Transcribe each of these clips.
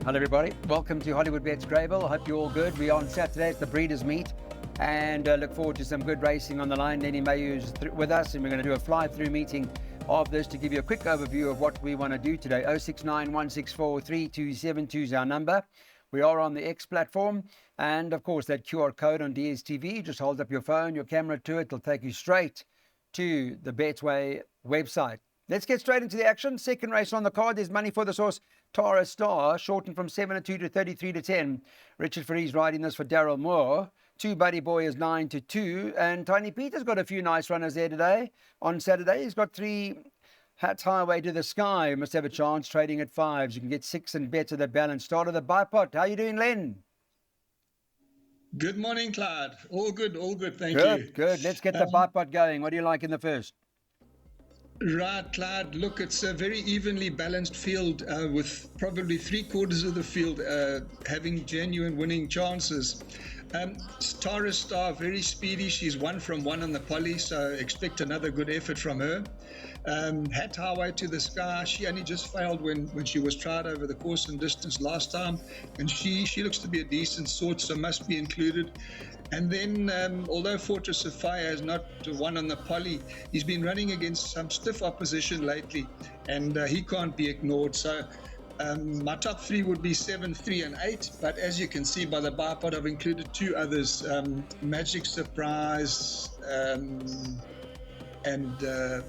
Hello everybody, welcome to Hollywood Bets Grable. I hope you're all good. We're on Saturday at the Breeders' Meet and look forward to some good racing on the line. Lenny Mayu is with us and we're going to do a fly-through meeting of this to give you a quick overview of what we want to do today. 069-164-3272 is our number. We are on the X platform and of course that QR code on DSTV. Just hold up your phone, your camera to it. It'll take you straight to the Betway website. Let's get straight into the action. Second race on the card. There's money for the horse Tara Star, shortened from 7-2 to 33-10. Richard Ferree's riding this for Daryl Moore. 2 Buddy Boy is 9-2. And Tiny Peter's got a few nice runners there today. On Saturday, he's got 3 Hats Highway to the Sky. Must have a chance trading at 5s. You can get 6 and better the balance. Start of the Bipot. How you doing, Len? Good morning, Clyde. All good, thank you. Good. Let's get the Bipot going. What do you like in the first? Right, Clyde. Look, it's a very evenly balanced field with probably 3/4 of the field having genuine winning chances. Tara Star, very speedy. She's 1 from 1 on the poly, so expect another good effort from her. Hat Highway to the Sky, she only just failed when she was tried over the course and distance last time, and she looks to be a decent sort, so must be included. And then, although Fortress of Fire has not won on the poly, he's been running against some stiff opposition lately, and he can't be ignored. So my top 3 would be 7, 3, and 8. But as you can see by the Bipot, I've included 2 others: Magic Surprise and the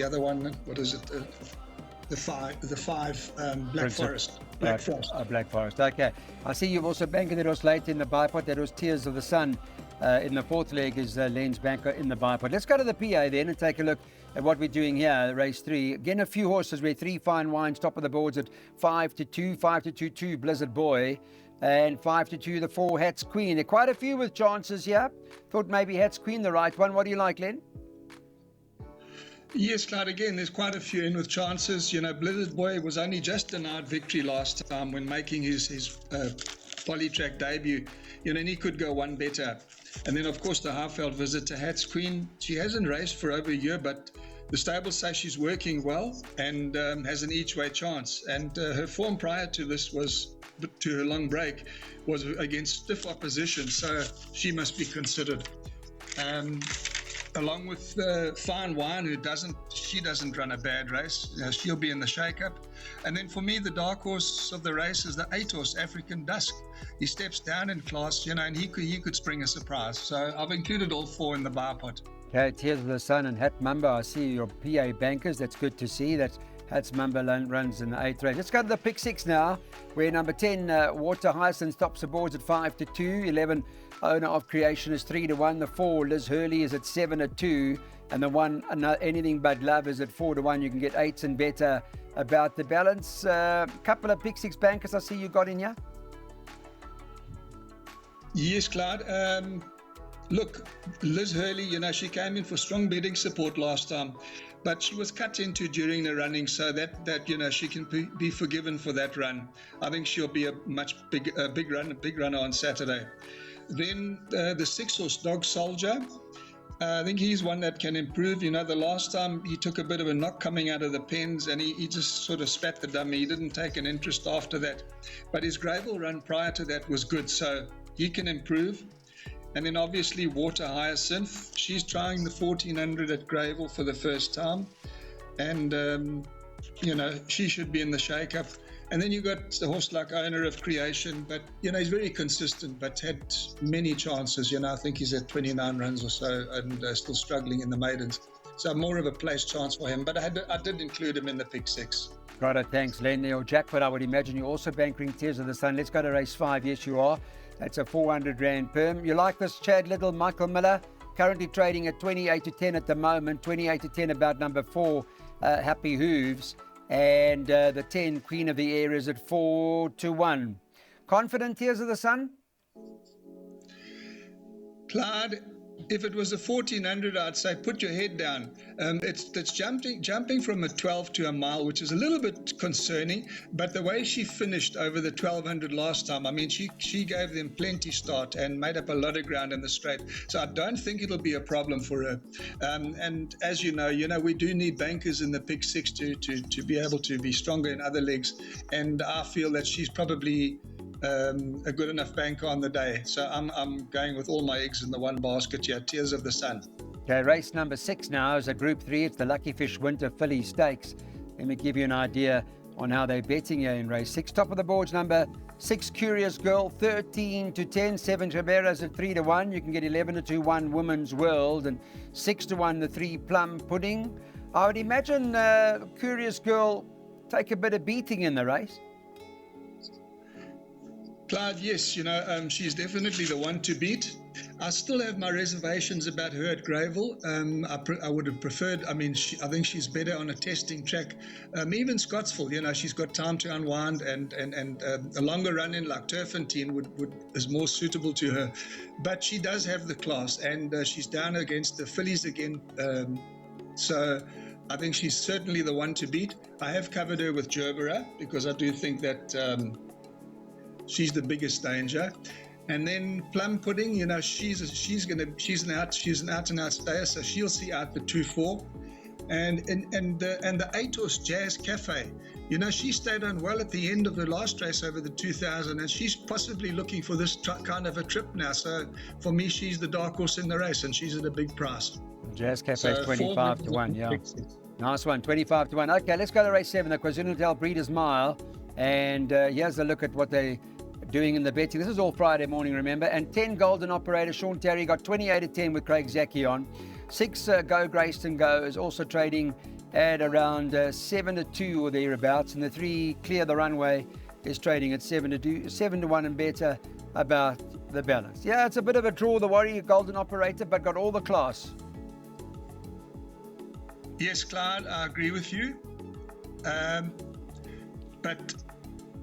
other one. What is it? The five Black Forest. Black Forest. Okay. I see you've also banked it was late in the Bipot. That was Tears of the Sun. In the 4th leg is Len's banker in the Bipot. Let's go to the PA then and take a look at what we're doing here. Race 3. Again, a few horses. We're 3 Fine Wines, top of the boards at 5-2, 5-2, 2 Blizzard Boy, and 5-2 the 4 Hats Queen. There are quite a few with chances here. Thought maybe Hats Queen the right one. What do you like, Len? Yes, Clyde, again, there's quite a few in with chances. You know, Blizzard Boy was only just denied victory last time when making his polytrack debut. You know, and he could go one better. And then, of course, the Highveld visit to Hats Queen. She hasn't raced for over a year, but the stable say she's working well and has an each-way chance. And her form prior to this to her long break, was against stiff opposition, so she must be considered. Along with Fine Wine, she doesn't run a bad race. She'll be in the shake-up. And then for me, the dark horse of the race is the 8 horse, African Dusk. He steps down in class, you know, and he could spring a surprise. So I've included all 4 in the Bipot. Okay, Tears of the Sun and Hat Mamba. I see your PA bankers. That's good to see. That's Hat's Mamba runs in the 8th race. Let's go to the pick 6 now, where number 10, Water Hyacinth, tops the boards at 5-2. 11, Owner of Creation is 3-1. The 4, Liz Hurley, is at 7-2. And the 1, Anything But Love, is at 4-1. You can get 8s and better about the balance. Couple of pick 6 bankers I see you got in here. Yes, Clyde. Look, Liz Hurley, you know, she came in for strong bidding support last time, but she was cut into during the running, so that you know, she can be forgiven for that run. I think she'll be a big runner on Saturday. Then the 6 horse Dog Soldier. I think he's one that can improve. You know, the last time he took a bit of a knock coming out of the pens and he just sort of spat the dummy. He didn't take an interest after that. But his Grable run prior to that was good, so he can improve. And then obviously Water Hyacinth. She's trying the 1400 at Grable for the first time. And, you know, she should be in the shake-up. And then you got the horse like Owner of Creation, but, you know, he's very consistent, but had many chances. You know, I think he's at 29 runs or so and still struggling in the maidens. So more of a place chance for him, but I did include him in the pick 6. Got it, thanks, Len. Or Jack, but I would imagine you're also bankering Tears of the Sun. Let's go to race 5. Yes, you are. That's a 400 Rand perm. You like this Chad Little, Michael Miller? Currently trading at 28-10 at the moment. 28-10 about number 4, Happy Hooves. And the 10, Queen of the Air, is at 4-1. Confident Tears of the Sun? Clyde, If it was a 1400, I'd say put your head down. It's jumping from a 12 to a mile, which is a little bit concerning. But the way she finished over the 1200 last time, I mean, she gave them plenty start and made up a lot of ground in the straight. So I don't think it'll be a problem for her. And as you know, we do need bankers in the pick six to be able to be stronger in other legs. And I feel that she's probably a good enough banker on the day. So I'm going with all my eggs in the one basket here, Tears of the Sun. Okay, race number 6 now is a Group 3. It's the Lucky Fish Winter Filly Stakes. Let me give you an idea on how they're betting here in race 6. Top of the boards, number 6, Curious Girl, 13 to 10. 7, Riberas at 3 to 1. You can get 11 to 2, 1, Women's World, and 6 to 1, the 3, Plum Pudding. I would imagine Curious Girl take a bit of beating in the race. Clive, yes, she's definitely the one to beat. I still have my reservations about her at Greyville. I would have preferred, I think she's better on a testing track. Even Scottsville, she's got time to unwind, and a longer run in like Turfentine is more suitable to her. But she does have the class, and she's down against the fillies again. So I think she's certainly the one to beat. I have covered her with Gerbera because I do think that she's the biggest danger. And then Plum Pudding, she's an out and out stayer, so she'll see out the 2-4. And the 8-horse Jazz Cafe, she stayed on well at the end of the last race over the 2000, and she's possibly looking for this kind of a trip now. So for me, she's the dark horse in the race, and she's at a big price. Jazz Cafe is 25 to 1, yeah. Nice one, 25 to 1. Okay, let's go to race 7, the KwaZulu-Natal Breeders' Mile. And here's a look at what they doing in the betting. This is all Friday morning, remember. And 10 Golden Operator, Sean Terry got 28 to 10 with Craig Zaki on. 6 Go Grayston Go is also trading at around 7 to 2 or thereabouts. And the 3 Clear the Runway is trading at 7 to 1 and better about the balance. Yeah, it's a bit of a draw, the Warrior Golden Operator, but got all the class. Yes, Clyde, I agree with you. But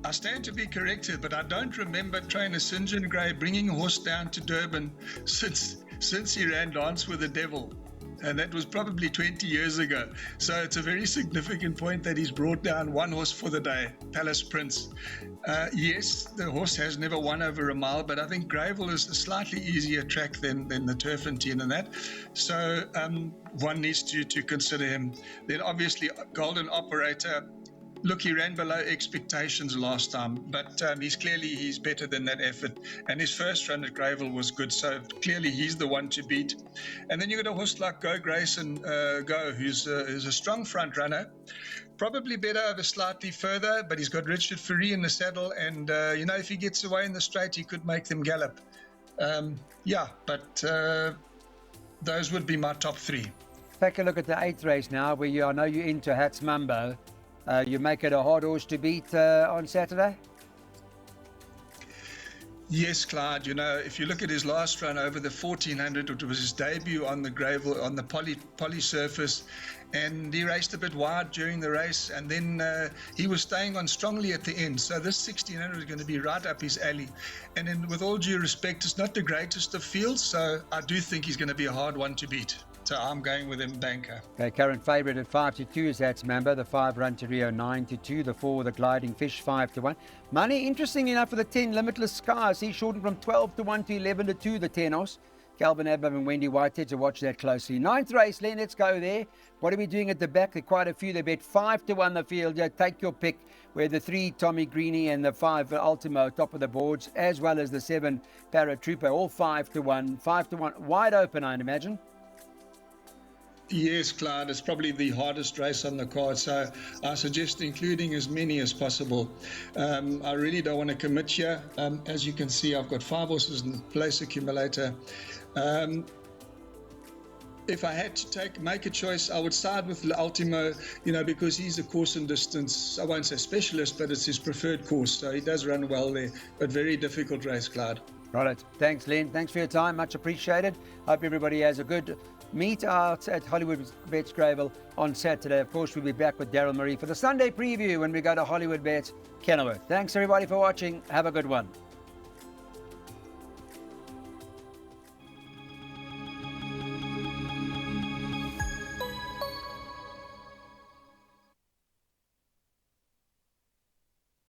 I stand to be corrected, but I don't remember trainer St. John Gray bringing a horse down to Durban since he ran Dance with the Devil. And that was probably 20 years ago. So it's a very significant point that he's brought down one horse for the day, Palace Prince. Yes, the horse has never won over a mile, but I think Greyville is a slightly easier track than the Turfentine and that. So one needs to consider him. Then obviously Golden Operator. Look, he ran below expectations last time, but he's better than that effort. And his first run at Greyville was good, so clearly he's the one to beat. And then you got a horse like Go Grayson Go, who's a strong front runner. Probably better over slightly further, but he's got Richard Ferree in the saddle, and if he gets away in the straight, he could make them gallop. Those would be my top 3. Take a look at the 8th race now, where I know you're into Hats Mambo. You make it a hard horse to beat on Saturday? Yes, Clyde. If you look at his last run over the 1400, it was his debut on the Greyville, on the poly surface, and he raced a bit wide during the race, and then he was staying on strongly at the end. So this 1600 is going to be right up his alley. And then, with all due respect, it's not the greatest of fields, so I do think he's going to be a hard one to beat. So I'm going with him, banker. Okay, current favourite at 5 to 2 is Hats Mambo. The 5 Run to Rio 9 to 2. The 4 The Gliding Fish 5 to 1. Money, interesting enough, for the 10 Limitless Skies. He shortened from 12 to 1 to 11 to 2. The 10 horse. Calvin Abab and Wendy Whitehead to watch that closely. 9th race, Len, let's go there. What are we doing at the back? There are quite a few. They bet 5 to 1 the field. Yeah, take your pick. Where the 3 Tommy Greeny and the 5 Ultimo top of the boards, as well as the 7 Paratrooper, all 5 to 1. 5 to 1, wide open, I'd imagine. Yes, Clyde, it's probably the hardest race on the card, so I suggest including as many as possible. I really don't want to commit here. As you can see, I've got 5 horses in the place accumulator. If I had to make a choice, I would side with Ultimo, because he's a course and distance, I won't say specialist, but it's his preferred course, so he does run well there, but very difficult race, Clyde. Right. Thanks, Len. Thanks for your time. Much appreciated. Hope everybody has a good meet out at Hollywood Bets Greyville on Saturday. Of course, we'll be back with Daryl Murray for the Sunday preview when we go to Hollywood Bets Kenilworth. Thanks, everybody, for watching. Have a good one.